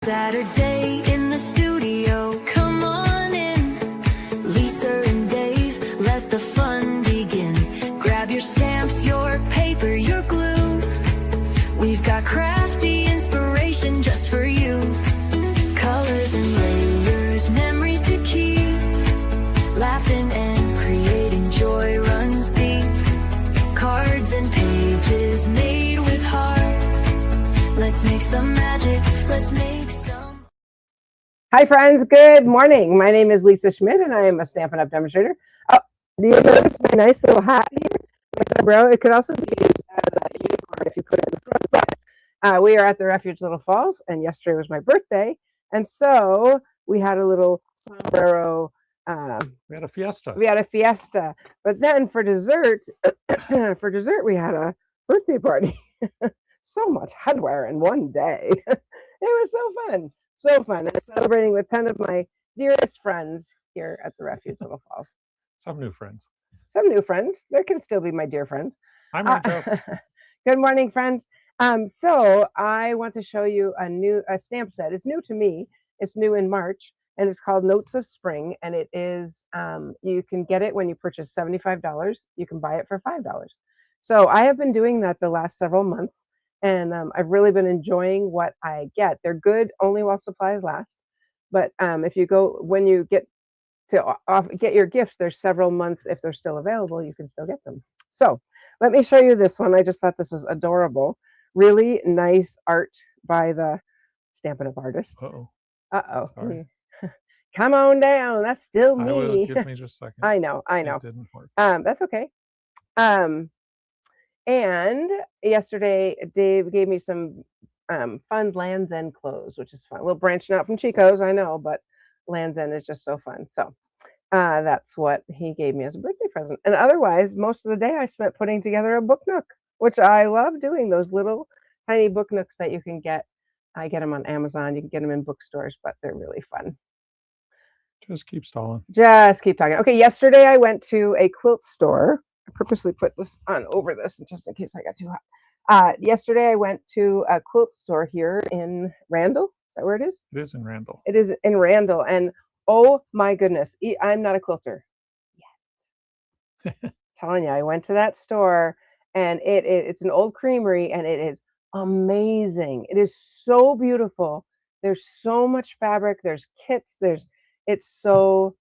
Saturday in the studio, come on in. Lisa and Dave, let the fun begin. Grab your stamps, your paper, your glue. We've got crafty inspiration just for you. Colors and layers, memories to keep. Laughing and creating joy runs deep. Cards and pages made with heart. Let's make some magic, let's make some. Hi friends, good morning. My name is Lisa Schmidt and I am a Stampin' Up! Demonstrator. Oh, do you notice my nice little hat here? Bro, it could also be used as a unicorn if you put it in the front. But we are at the Refuge Little Falls and yesterday was my birthday. And so we had a little sombrero. We had a fiesta. We had a fiesta. But then for dessert, we had a birthday party. So much hardware in one day. It was so fun. So fun. And celebrating with 10 of my dearest friends here at the Refuge Little Falls. Some new friends. Some new friends. There can still be my dear friends. Hi, Marco. Good morning, friends. So I want to show you a stamp set. It's new to me. It's new in March, and it's called Notes of Spring. And it is, you can get it when you purchase $75. You can buy it for $5. So I have been doing that the last several months. And I've really been enjoying what I get. They're good only while supplies last. But if you go, when you get to get your gift, there's several months. If they're still available, you can still get them. So let me show you this one. I just thought this was adorable. Really nice art by the Stampin' Up! Artist. Uh-oh. Uh-oh. Sorry. Come on down. That's still me. I will, give me just a second. I know. It didn't work. That's okay. And yesterday, Dave gave me some fun Land's End clothes, which is fun. A little branching out from Chico's, I know, but Land's End is just so fun. So that's what he gave me as a birthday present. And otherwise, most of the day I spent putting together a book nook, which I love doing, those little tiny book nooks that you can get. I get them on Amazon. You can get them in bookstores, but they're really fun. Just keep stalling. Just keep talking. Okay, yesterday I went to a quilt store. I purposely put this on over this just in case I got too hot. Yesterday I went to a quilt store here in Randall. Is that where it is? It is in Randall. It is in Randall. And oh my goodness, I'm not a quilter yet. Telling you, I went to that store and it's an old creamery and it is amazing. It is so beautiful. There's so much fabric. There's kits. It's so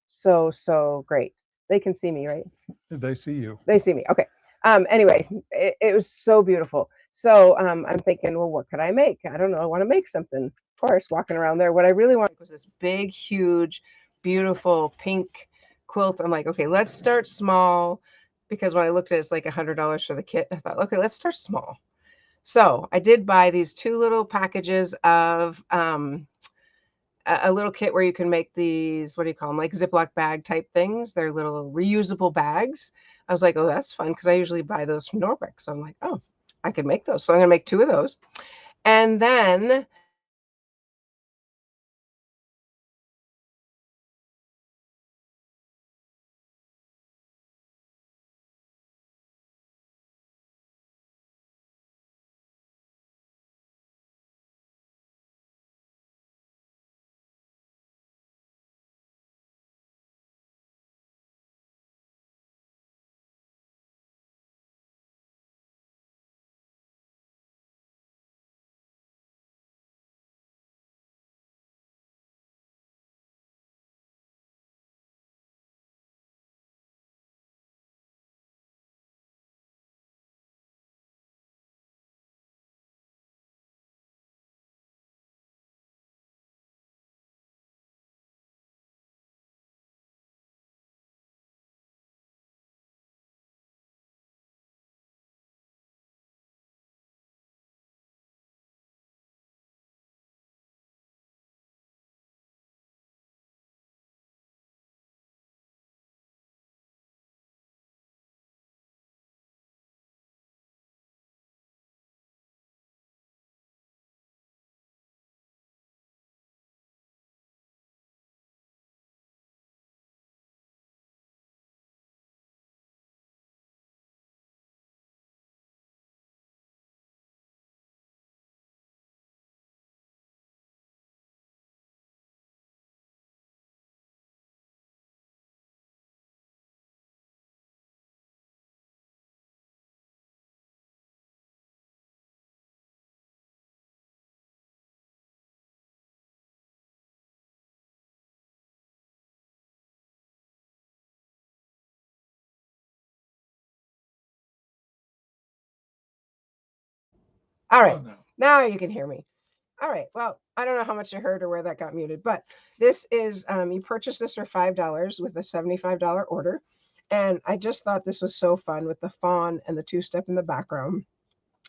great. They can see me, right? They see you. They see me. Okay. Anyway, it was so beautiful. So I'm thinking, well, what could I make? I don't know. I want to make something. Of course, walking around there. What I really wanted was this big, huge, beautiful pink quilt. I'm like, okay, let's start small, because when I looked at it, it's like $100 for the kit. I thought, okay, let's start small. So I did buy these two little packages of a little kit where you can make these, what do you call them, like Ziploc bag type things. They're little reusable bags. I was like, oh, that's fun, because I usually buy those from Norbeck. So I'm like, oh, I could make those. So I'm going to make two of those. And then All right. Oh, no. Now you can hear me. All right. Well, I don't know how much you heard or where that got muted, but this is, you purchased this for $5 with a $75 order. And I just thought this was so fun with the fawn and the two-step in the background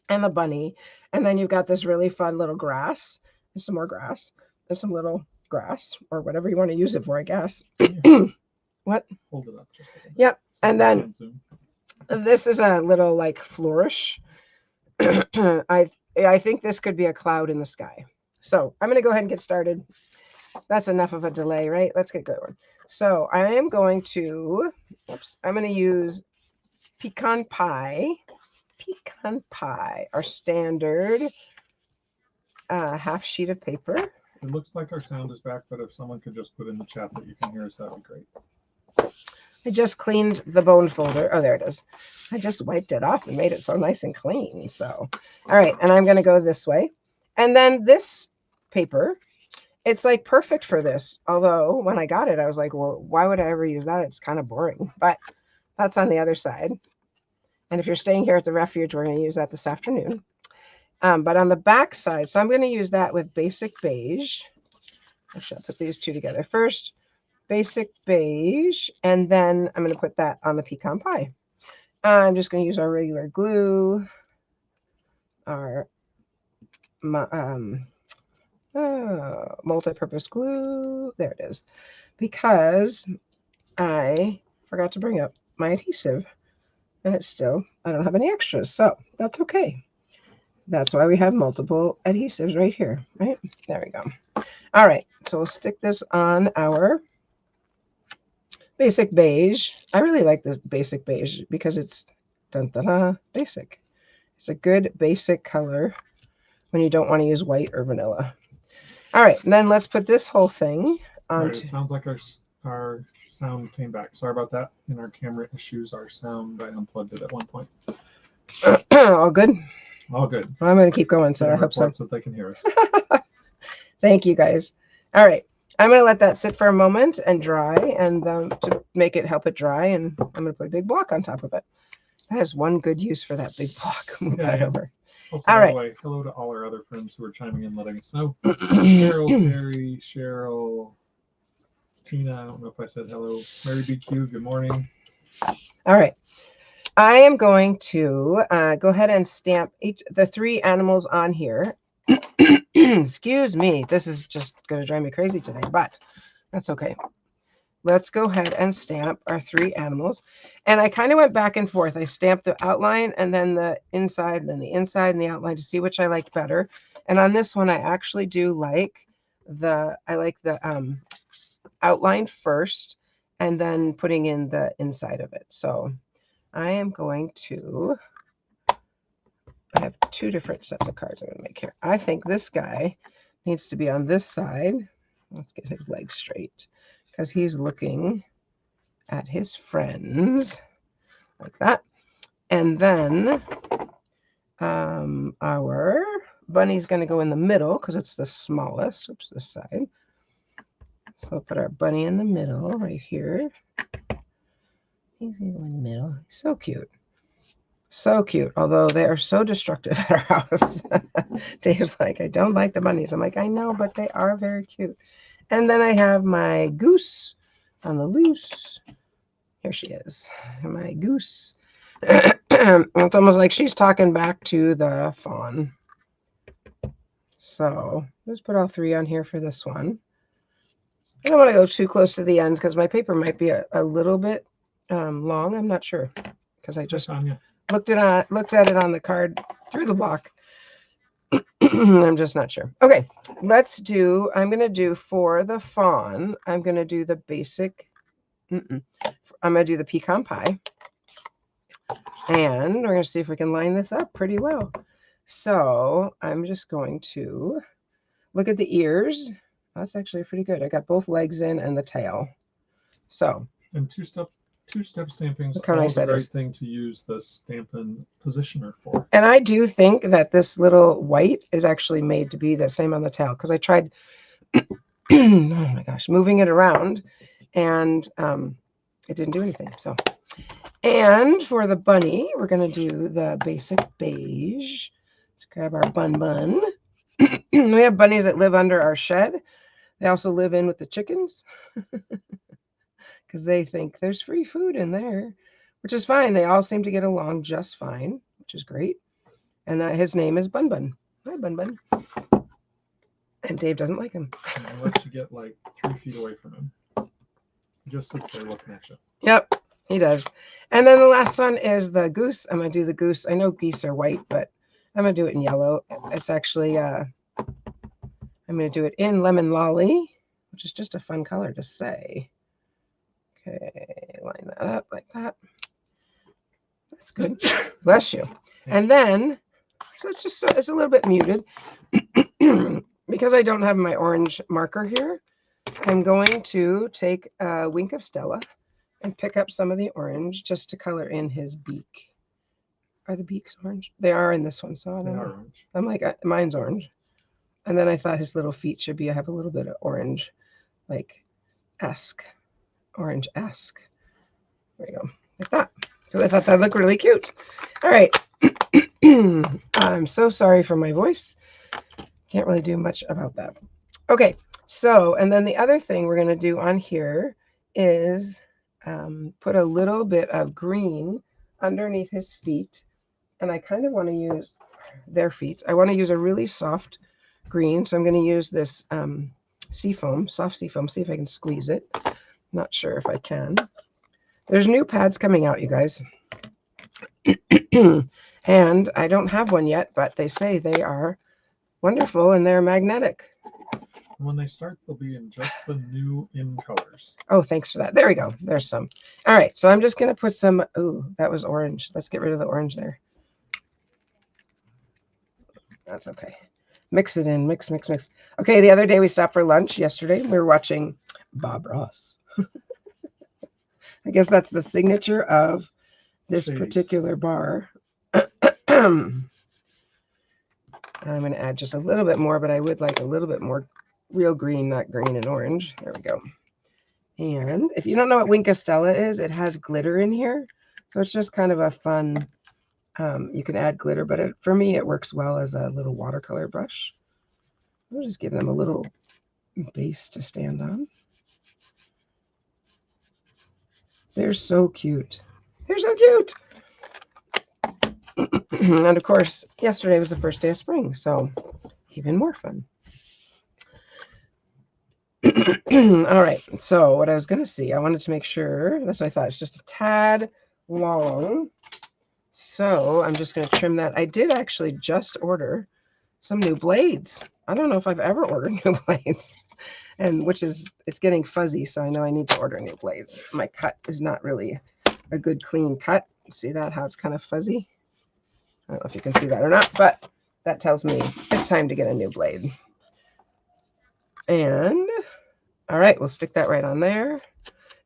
and the bunny. And then you've got this really fun little grass and some more grass and some little grass or whatever you want to use it for, I guess. What? Hold it up just a second. Yep. So And we then can zoom. this is a little like flourish. I think this could be a cloud in the sky. So I'm going to go ahead and get started. That's enough of a delay, right? Let's get going. So I am going to, I'm going to use pecan pie, our standard half sheet of paper. It looks like our sound is back, but if someone could just put in the chat that you can hear us, that'd be great. I just cleaned the bone folder. Oh, there it is. I just wiped it off and made it so nice and clean. So, all right. And I'm going to go this way. And then this paper, it's like perfect for this. Although when I got it, I was like, well, why would I ever use that? It's kind of boring, but that's on the other side. And if you're staying here at the refuge, we're going to use that this afternoon. But on the back side, so I'm going to use that with basic beige. Actually, I'll put these two together first. Basic beige, and then I'm going to put that on the pecan pie. I'm just going to use our regular glue, our multi-purpose glue. There it is, because I forgot to bring up my adhesive, and it's still, I don't have any extras, so that's okay. That's why we have multiple adhesives right here, right? There we go. All right, so we'll stick this on our basic beige. I really like this basic beige because it's basic. It's a good basic color when you don't want to use white or vanilla. All right, and then let's put this whole thing on. Right, it sounds like our sound came back. Sorry about that. In our camera issues, our sound, I unplugged it at one point. All good? All good. Well, I'm going to keep going, so I hope so. So they can hear us. Thank you, guys. All right. I'm going to let that sit for a moment and dry, and to make it help it dry, and I'm going to put a big block on top of it. That is one good use for that big block. Move that over. Also, all by right. the way, hello to all our other friends who are chiming in, letting us know. Cheryl, Terry, Cheryl, Tina, I don't know if I said hello. Mary BQ, good morning. All right. I am going to go ahead and stamp the three animals on here. Excuse me. This is just going to drive me crazy today, but that's okay. Let's go ahead and stamp our three animals. And I kind of went back and forth. I stamped the outline and then the inside, then the inside and the outline to see which I liked better. And on this one, I actually do like the outline first and then putting in the inside of it. So I am going to, I have two different sets of cards I'm going to make here. I think this guy needs to be on this side. Let's get his legs straight because he's looking at his friends like that. And then our bunny's going to go in the middle because it's the smallest. Oops, this side. So we'll put our bunny in the middle right here. He's going to go in the middle. He's so cute. So cute, although they are so destructive at our house. Dave's like, I don't like the bunnies. I'm like, I know, but they are very cute. And then I have my goose on the loose. Here she is, my goose. It's almost like she's talking back to the fawn. So let's put all three on here for this one. I don't want to go too close to the ends because my paper might be a little bit long. I'm not sure because I just looked at it on the card through the block. I'm just not sure. Okay, let's do, I'm going to do for the fawn, I'm going to do the basic, I'm going to do the pecan pie. And we're going to see if we can line this up pretty well. So I'm just going to look at the ears. That's actually pretty good. I got both legs in and the tail. So. And two-step stamping is a great thing to use the Stampin' Positioner for. And I do think that this little white is actually made to be the same on the tail because I tried, oh my gosh, moving it around and it didn't do anything. So, and for the bunny, we're going to do the basic beige. Let's grab our bun. We have bunnies that live under our shed. They also live in with the chickens because they think there's free food in there, which is fine. They all seem to get along just fine, which is great. And his name is Bun Bun. Hi, Bun Bun. And Dave doesn't like him. He lets you get like 3 feet away from him. He just sits there looking at you. Yep, he does. And then the last one is the goose. I'm going to do the goose. I know geese are white, but I'm going to do it in yellow. It's actually, I'm going to do it in lemon lolly, which is just a fun color to say. Okay, line that up like that. That's good. Bless you. And then, so it's a little bit muted. Because I don't have my orange marker here, I'm going to take a wink of Stella and pick up some of the orange just to color in his beak. Are the beaks orange? They are in this one, so I don't know. Orange. I'm like, mine's orange. And then I thought his little feet should have a little bit of orange, like orange-esque. There you go, like that. So I thought that looked really cute. All right. I'm so sorry for my voice. Can't really do much about that. Okay, so, and then the other thing we're going to do on here is put a little bit of green underneath his feet. And I kind of want to use their feet. I want to use a really soft green. So I'm going to use this seafoam, soft seafoam, see if I can squeeze it. Not sure if I can. There's new pads coming out, you guys. And I don't have one yet, but they say they are wonderful and they're magnetic. When they start, they'll be in just the new in colors. Oh, thanks for that. There we go. There's some. All right, so I'm just going to put some. Ooh, that was orange. Let's get rid of the orange there. That's okay. Mix it in. Mix. Okay, the other day we stopped for lunch yesterday. We were watching Bob Ross. I guess that's the signature of this particular bar. I'm going to add just a little bit more, but I would like a little bit more real green, not green and orange. There we go. And if you don't know what Wink of Stella is, it has glitter in here. So it's just kind of a fun, you can add glitter, but for me, it works well as a little watercolor brush. We'll just give them a little base to stand on. They're so cute. They're so cute. And of course, yesterday was the first day of spring, so even more fun. All right, so what I was going to see, I wanted to make sure, that's what I thought, it's just a tad long. So I'm just going to trim that. I did actually just order some new blades. I don't know if I've ever ordered new blades, and it's getting fuzzy, so I know I need to order new blades. My cut is not really a good clean cut. See that, how it's kind of fuzzy? I don't know if you can see that or not, but that tells me it's time to get a new blade. And all right, we'll stick that right on there.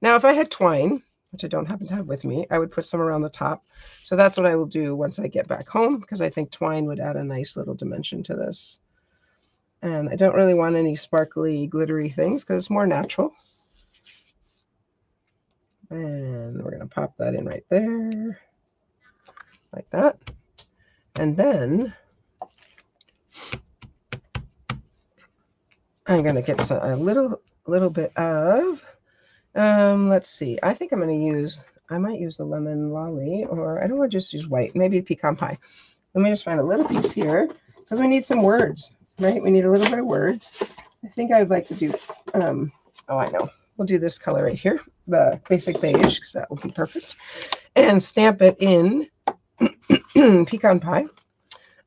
Now, if I had twine, which I don't happen to have with me, I would put some around the top. So that's what I will do once I get back home, because I think twine would add a nice little dimension to this. And I don't really want any sparkly, glittery things because it's more natural. And we're going to pop that in right there, like that. And then I'm going to get a little bit of, let's see, I think I might use the lemon lolly, or I don't want to just use white, maybe pecan pie. Let me just find a little piece here because we need some words, right? We need a little bit of words. I think I would like to do, oh, I know. We'll do this color right here, the basic beige, because that will be perfect. And stamp it in pecan pie.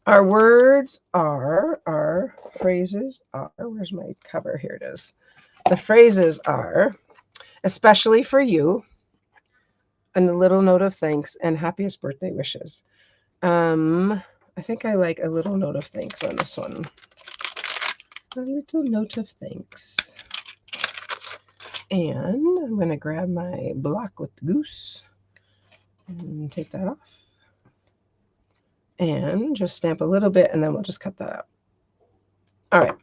Our words are, our phrases are, where's my cover? Here it is. The phrases are, especially for you, and a little note of thanks, and happiest birthday wishes. I think I like a little note of thanks on this one. A little note of thanks. And I'm going to grab my block with the goose and take that off. And just stamp a little bit, and then we'll just cut that out. All right,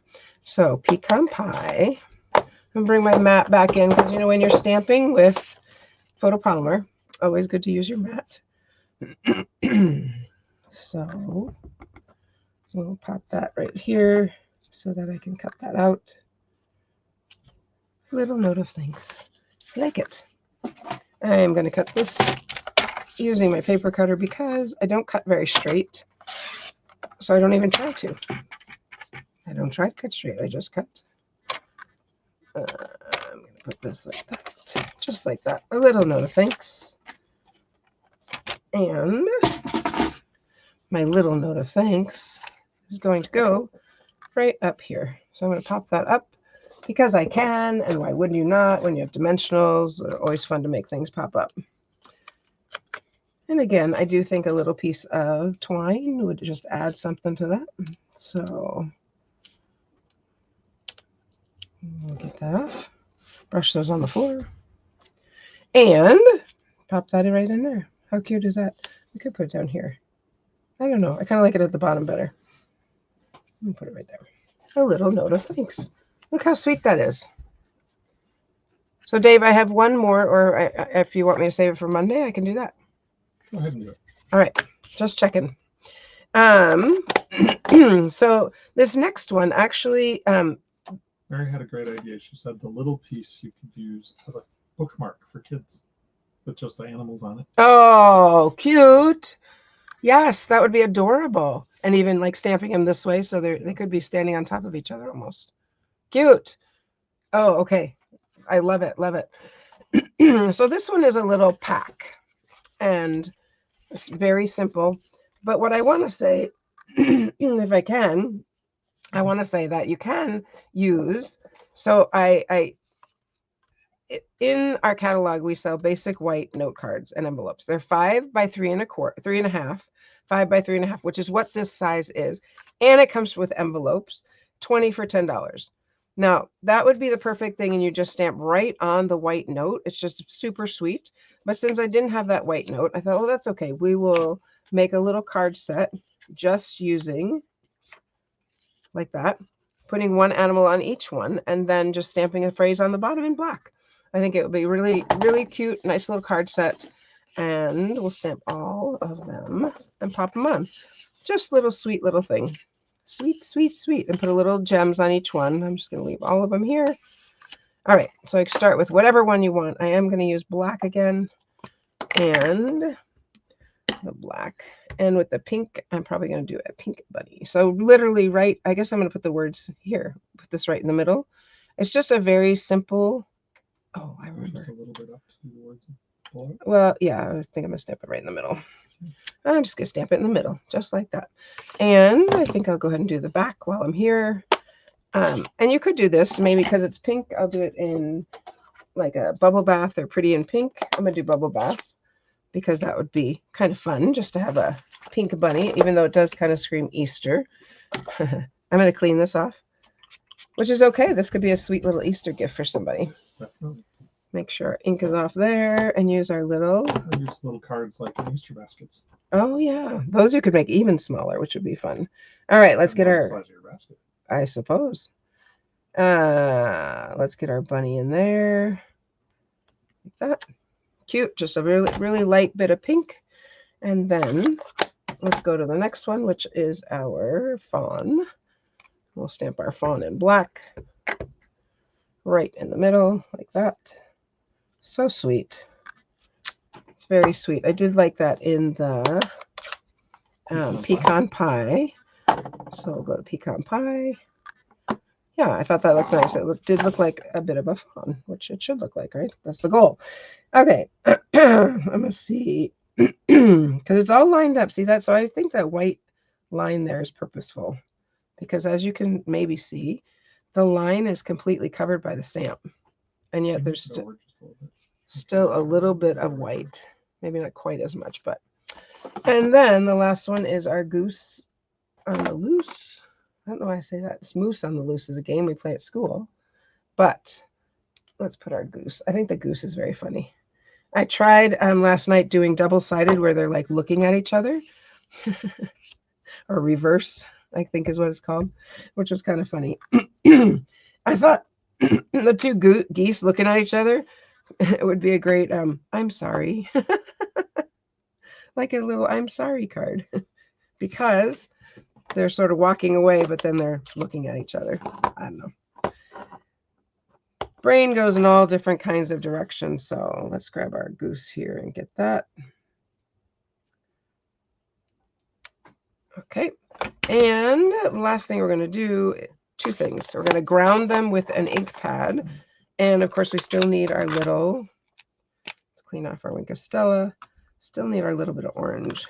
so pecan pie. I'm going to bring my mat back in because, you know, when you're stamping with photopolymer, always good to use your mat. So we'll pop that right here so that I can cut that out. Little note of thanks. I like it. I am going to cut this using my paper cutter because I don't cut very straight. So I don't even try to. I don't try to cut straight. I just cut. I'm going to put this like that. Just like that. A little note of thanks. And my little note of thanks is going to go right up here. So I'm going to pop that up because I can, and why wouldn't you not? When you have dimensionals, they're always fun to make things pop up. And again, I do think a little piece of twine would just add something to that. So we'll get that off. Brush those on the floor. And pop that right in there. How cute is that? We could put it down here. I don't know. I kind of like it at the bottom better. Let me put it right there. A little note of thanks. Look how sweet that is. So, Dave, I have one more, or if you want me to save it for Monday, I can do that. Go ahead and do it. All right. Just checking. So this next one actually... Mary had a great idea. She said the little piece you could use as a bookmark for kids with just the animals on it. Oh, cute. Yes, that would be adorable. And even like stamping them this way so they could be standing on top of each other almost. Cute. Oh, okay. I love it. Love it. So this one is a little pack. And it's very simple. But what I want to say, if I can, I want to say that you can use, so in our catalog, we sell basic white note cards and envelopes. They're 5 by 3.25, 5 by 3.5, which is what this size is. And it comes with envelopes, 20 for $10. Now, that would be the perfect thing, and you just stamp right on the white note. It's just super sweet. But since I didn't have that white note, I thought, well, that's okay. We will make a little card set just using like that, putting one animal on each one, and then just stamping a phrase on the bottom in black. I think it would be really, really cute, nice little card set. And we'll stamp all of them and pop them on. Just little sweet little thing. Sweet, sweet, sweet. And put a little gems on each one. I'm just going to leave all of them here. All right, so I can start with whatever one you want. I am going to use black again. And the black. And with the pink, I'm probably going to do a pink bunny. So literally right, I guess I'm going to put the words here. Put this right in the middle. It's just a very simple, oh, I remember. Just a little bit up to the words. Below. Well, yeah, I think I'm going to stamp it right in the middle. I'm just going to stamp it in the middle, just like that. And I think I'll go ahead and do the back while I'm here. And you could do this, maybe because it's pink, I'll do it in like a bubble bath or pretty in pink. I'm going to do bubble bath because that would be kind of fun just to have a pink bunny, even though it does kind of scream Easter. I'm going to clean this off, which is okay. This could be a sweet little Easter gift for somebody. Definitely. Make sure ink is off there and use our little... I use little cards like in Easter baskets. Oh, yeah. Those you could make even smaller, which would be fun. All right, let's get our... Size of your basket. I suppose. Let's get our bunny in there. Like that. Cute. Just a really, really light bit of pink. And then let's go to the next one, which is our fawn. We'll stamp our fawn in black. Right in the middle, like that. So sweet. It's very sweet. I did like that in the pecan pie. So we'll go to pecan pie. Yeah, I thought that looked nice. It did look like a bit of a fawn, which it should look like, right? That's the goal. Okay, I'm gonna see because it's all lined up. See that? So I think that white line there is purposeful because as you can maybe see, the line is completely covered by the stamp, and yet there's still a little bit of white. Maybe not quite as much, but. And then the last one is our goose on the loose. I don't know why I say that. It's Moose on the Loose is a game we play at school. But let's put our goose. I think the goose is very funny. I tried last night doing double-sided where they're like looking at each other. Or reverse, I think is what it's called, which was kind of funny. I thought the two geese looking at each other, it would be a great, I'm sorry. Like a little I'm sorry card. Because they're sort of walking away, but then they're looking at each other. I don't know. Brain goes in all different kinds of directions. So let's grab our goose here and get that. Okay. And the last thing we're going to do, two things. We're going to ground them with an ink pad. And of course, we still need our little, let's clean off our Wink of Stella. Still need our little bit of orange.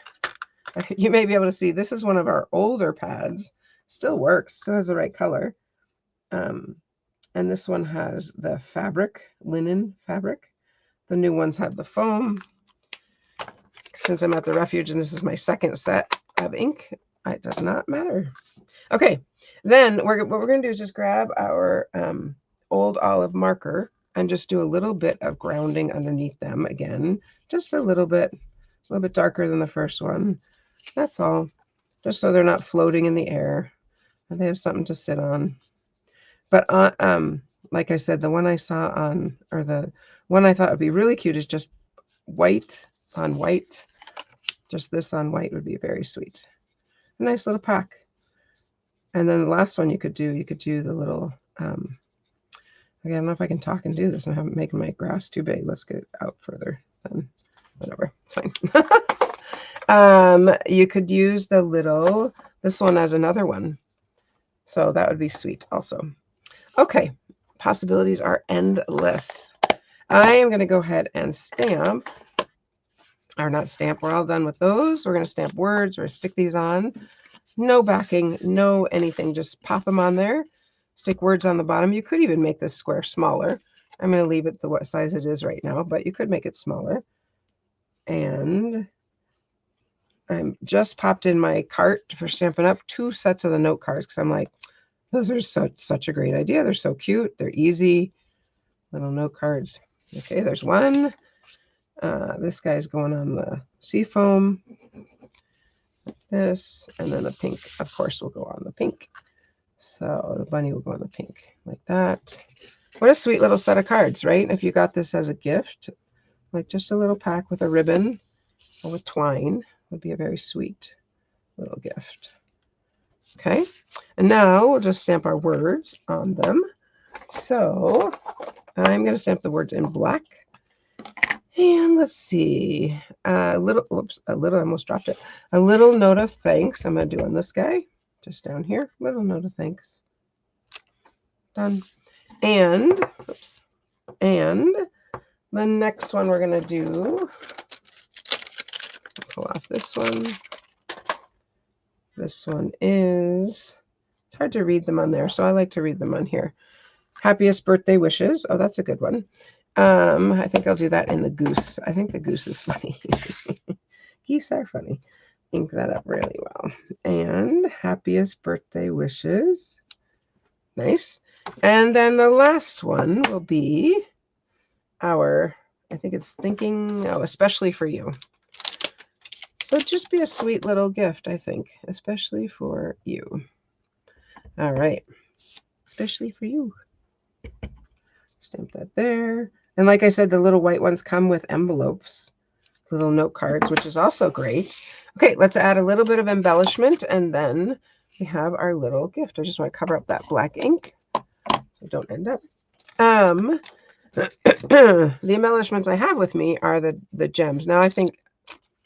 You may be able to see this is one of our older pads. Still works, still has the right color. And this one has the fabric, linen fabric. The new ones have the foam. Since I'm at the refuge and this is my second set of ink, it does not matter. Okay, then what we're going to do is just grab our old olive marker and just do a little bit of grounding underneath them again. Just a little bit darker than the first one. That's all, just so they're not floating in the air and they have something to sit on. But like I said, the one I saw on, or the one I thought would be really cute is just white on white. Just this on white would be very sweet. A nice little pack. And then the last one you could do the little, again, I don't know if I can talk and do this. I'm making my graphs too big. Let's get it out further. Then whatever, it's fine. You could use the little, this one as another one. So that would be sweet also. Okay, possibilities are endless. I am going to go ahead and stamp, or not stamp, we're all done with those. We're going to stamp words. We're going to stick these on. No backing, no anything, just pop them on there. Stick words on the bottom. You could even make this square smaller. I'm going to leave it the what size it is right now, but you could make it smaller. And I'm just popped in my cart for Stampin' Up! 2 sets of the note cards because I'm like, those are such a great idea. They're so cute. They're easy. Little note cards. Okay, there's one. This guy's going on the seafoam. Like this. And then the pink, of course, will go on the pink. So the bunny will go on the pink like that. What a sweet little set of cards, right? If you got this as a gift, like just a little pack with a ribbon or with twine, would be a very sweet little gift. Okay, and now we'll just stamp our words on them. So I'm going to stamp the words in black. And let's see, I almost dropped it. A little note of thanks. I'm going to do on this guy, just down here. Little note of thanks. Done. And, oops. And the next one we're going to do, pull off this one. This one is, it's hard to read them on there, so I like to read them on here. Happiest birthday wishes. Oh, that's a good one. I think I'll do that in the goose. I think the goose is funny. Geese are funny. Ink that up really well. And happiest birthday wishes. Nice. And then the last one will be our, I think it's thinking, oh, especially for you. So just be a sweet little gift, I think, especially for you. All right. Especially for you. Stamp that there. And like I said, the little white ones come with envelopes, little note cards, which is also great. Okay, let's add a little bit of embellishment, and then we have our little gift. I just want to cover up that black ink so don't end up. The embellishments I have with me are the gems. Now I think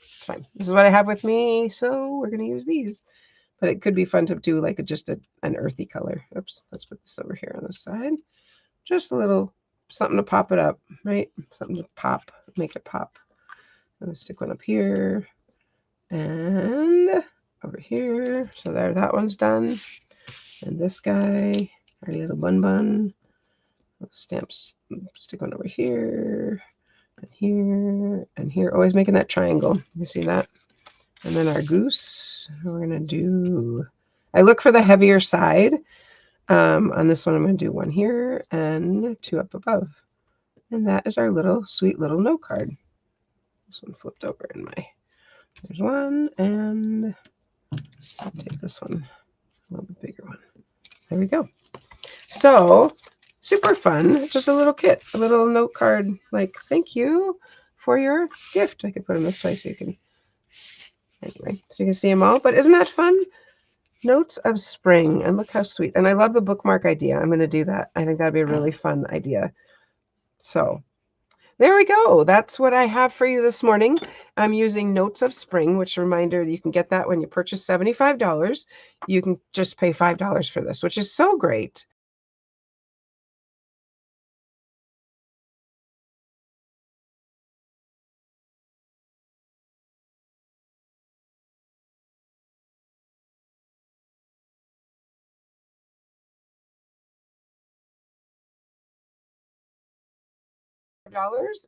it's fine. This is what I have with me, so we're going to use these. But it could be fun to do like just an earthy color. Oops, let's put this over here on the side. Just a little something to pop it up, right? Something to pop, make it pop. I'm going to stick one up here and over here. So there, that one's done. And this guy, our little bun. Stamps, stick one over here and here and here. Always making that triangle. You see that? And then our goose, we're going to do, I look for the heavier side. On this one, I'm going to do one here and 2 up above. And that is our little sweet little note card. This one flipped over in my, there's one, and I'll take this one, a little bit bigger one. There we go. So super fun. Just a little kit, a little note card, like, thank you for your gift. I could put them this way so you can, anyway, so you can see them all. But isn't that fun? Notes of Spring, and look how sweet. And I love the bookmark idea. I'm going to do that. I think that'd be a really fun idea. So there we go. That's what I have for you this morning. I'm using Notes of Spring, which reminder, you can get that when you purchase $75. You can just pay $5 for this, which is so great.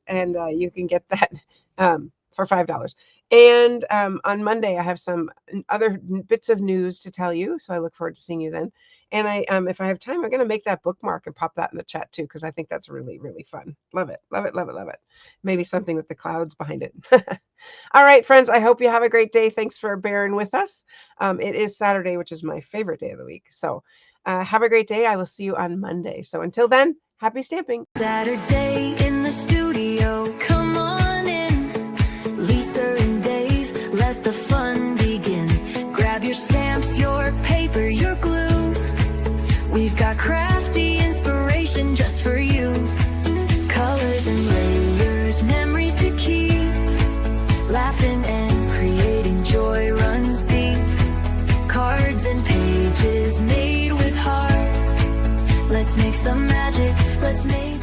And you can get that for $5. And on Monday, I have some other bits of news to tell you. So I look forward to seeing you then. And if I have time, I'm going to make that bookmark and pop that in the chat too, because I think that's really, really fun. Love it. Love it. Love it. Love it. Maybe something with the clouds behind it. All right, friends, I hope you have a great day. Thanks for bearing with us. It is Saturday, which is my favorite day of the week. So have a great day. I will see you on Monday. So until then, happy stamping. Saturday in the studio, come on in. Lisa and Dave, let the fun begin. Grab your stamps, your paper, your glue. We've got crafty inspiration just for you. Colors and layers, memories to keep. Laughing and creating joy runs deep. Cards and pages made with heart. Let's make some magic, let's make